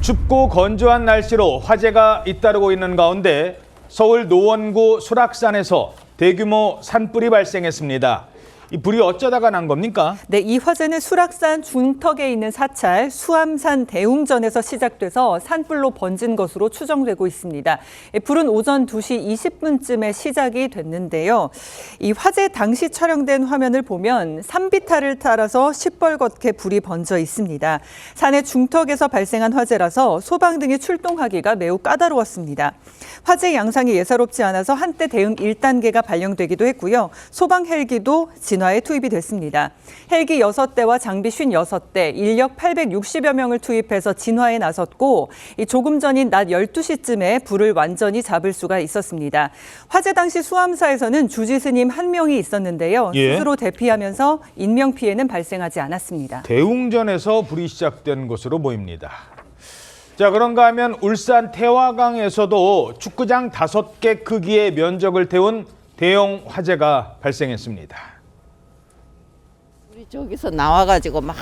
춥고 건조한 날씨로 화재가 잇따르고 있는 가운데 서울 노원구 수락산에서 대규모 산불이 발생했습니다. 이 불이 어쩌다가 난 겁니까? 네, 이 화재는 수락산 중턱에 있는 사찰 수암산 대웅전에서 시작돼서 산불로 번진 것으로 추정되고 있습니다. 불은 오전 2시 20분쯤에 시작이 됐는데요. 이 화재 당시 촬영된 화면을 보면 산비탈을 따라서 시뻘겋게 불이 번져 있습니다. 산의 중턱에서 발생한 화재라서 소방 등이 출동하기가 매우 까다로웠습니다. 화재 양상이 예사롭지 않아서 한때 대응 1단계가 발령되기도 했고요. 소방 헬기도 진화에 투입이 됐습니다. 헬기 6대와 장비 56대, 인력 860여 명을 투입해서 진화에 나섰고 조금 전인 낮 12시쯤에 불을 완전히 잡을 수가 있었습니다. 화재 당시 수암사에서는 주지스님 1명이 있었는데요. 스스로 대피하면서 인명피해는 발생하지 않았습니다. 대웅전에서 불이 시작된 것으로 보입니다. 자, 그런가 하면 울산 태화강에서도 축구장 5개 크기의 면적을 태운 대형 화재가 발생했습니다. 우리 저기서 나와가지고 막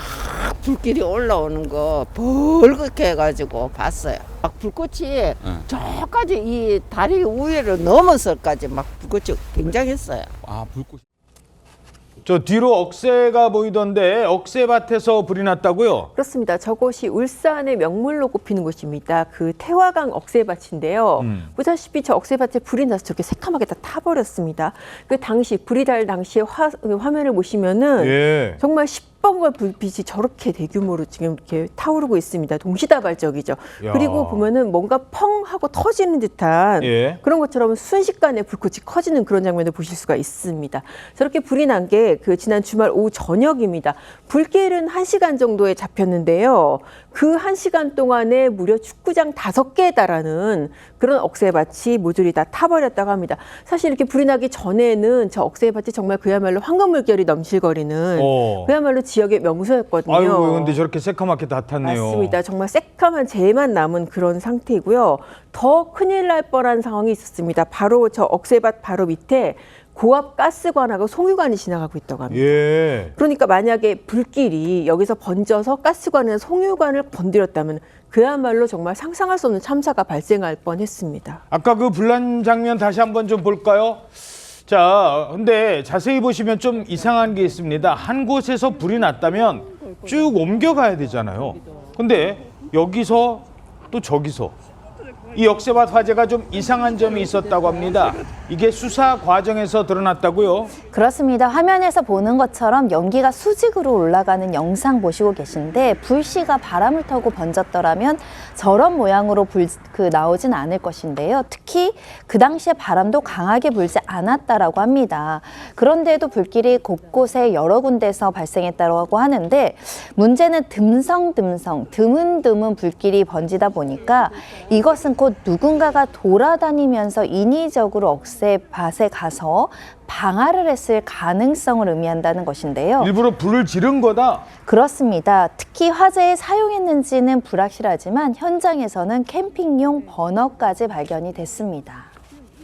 불길이 올라오는 거 벌겋게 해가지고 봤어요. 막 불꽃이 저까지 이 다리 위를 넘어서까지 막 불꽃이 굉장했어요. 아, 불꽃이. 저 뒤로 억새가 보이던데 억새밭에서 불이 났다고요? 그렇습니다. 저곳이 울산의 명물로 꼽히는 곳입니다. 그 태화강 억새밭인데요. 보다시피 저 억새밭에 불이 나서 저렇게 새카맣게 다 타버렸습니다. 그 당시 불이 날 당시의 화면을 보시면은 정말 10번가 불빛이 저렇게 대규모로 지금 이렇게 타오르고 있습니다. 동시다발적이죠. 그리고 보면은 뭔가 펑 하고 터지는 듯한 그런 것처럼 순식간에 불꽃이 커지는 그런 장면을 보실 수가 있습니다. 저렇게 불이 난 게 그 지난 주말 오후 저녁입니다. 불길은 1시간 정도에 잡혔는데요. 그 1시간 동안에 무려 축구장 5개에 달하는 그런 억새밭이 모조리 다 타버렸다고 합니다. 사실 이렇게 불이 나기 전에는 저 억새밭이 정말 그야말로 황금물결이 넘실거리는 그야말로 지역의 명소였거든요. 아이고, 근데 저렇게 새카맣게 다 탔네요. 맞습니다. 정말 새카만 재만 남은 그런 상태이고요. 더 큰일 날 뻔한 상황이 있었습니다. 바로 저 억새밭 바로 밑에 고압 가스관하고 송유관이 지나가고 있다고 합니다. 그러니까 만약에 불길이 여기서 번져서 가스관이나 송유관을 건드렸다면 그야말로 정말 상상할 수 없는 참사가 발생할 뻔했습니다. 아까 그 불난 장면 다시 한번 좀 볼까요? 자, 근데 자세히 보시면 좀 이상한 게 있습니다. 한 곳에서 불이 났다면 쭉 옮겨가야 되잖아요. 근데 여기서 또 저기서 이 억새밭 화재가 좀 이상한 점이 있었다고 합니다. 이게 수사 과정에서 드러났다고요? 그렇습니다. 화면에서 보는 것처럼 연기가 수직으로 올라가는 영상 보시고 계신데 불씨가 바람을 타고 번졌더라면 저런 모양으로 나오진 않을 것인데요. 특히 그 당시에 바람도 강하게 불지 않았다라고 합니다. 그런데도 불길이 곳곳에 여러 군데서 발생했다고 하는데 문제는 드문드문 불길이 번지다 보니까 이것은 곧 누군가가 돌아다니면서 인위적으로 억새밭에 가서 방화를 했을 가능성을 의미한다는 것인데요. 일부러 불을 지른 거다? 그렇습니다. 특히 화재에 사용했는지는 불확실하지만 현장에서는 캠핑용 버너까지 발견이 됐습니다.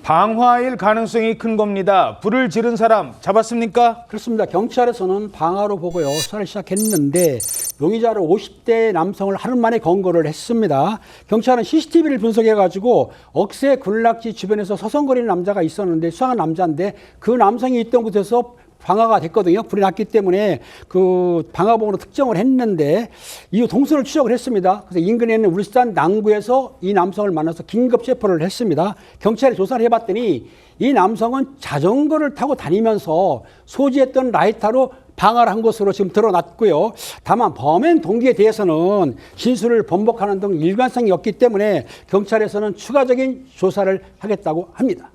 방화일 가능성이 큰 겁니다. 불을 지른 사람 잡았습니까? 그렇습니다. 경찰에서는 방화로 보고요. 수사를 시작했는데 용의자를 50대 남성을 하루 만에 검거를 했습니다. 경찰은 CCTV를 분석해가지고 억새 군락지 주변에서 서성거리는 남자가 있었는데 수상한 남자인데 그 남성이 있던 곳에서 방화가 됐거든요. 불이 났기 때문에 그 방화봉으로 특정을 했는데 이후 동선을 추적을 했습니다. 그래서 인근에 있는 울산 남구에서 이 남성을 만나서 긴급 체포를 했습니다. 경찰이 조사를 해봤더니 이 남성은 자전거를 타고 다니면서 소지했던 라이터로 방화를 한 것으로 지금 드러났고요. 다만 범행 동기에 대해서는 진술을 번복하는 등 일관성이 없기 때문에 경찰에서는 추가적인 조사를 하겠다고 합니다.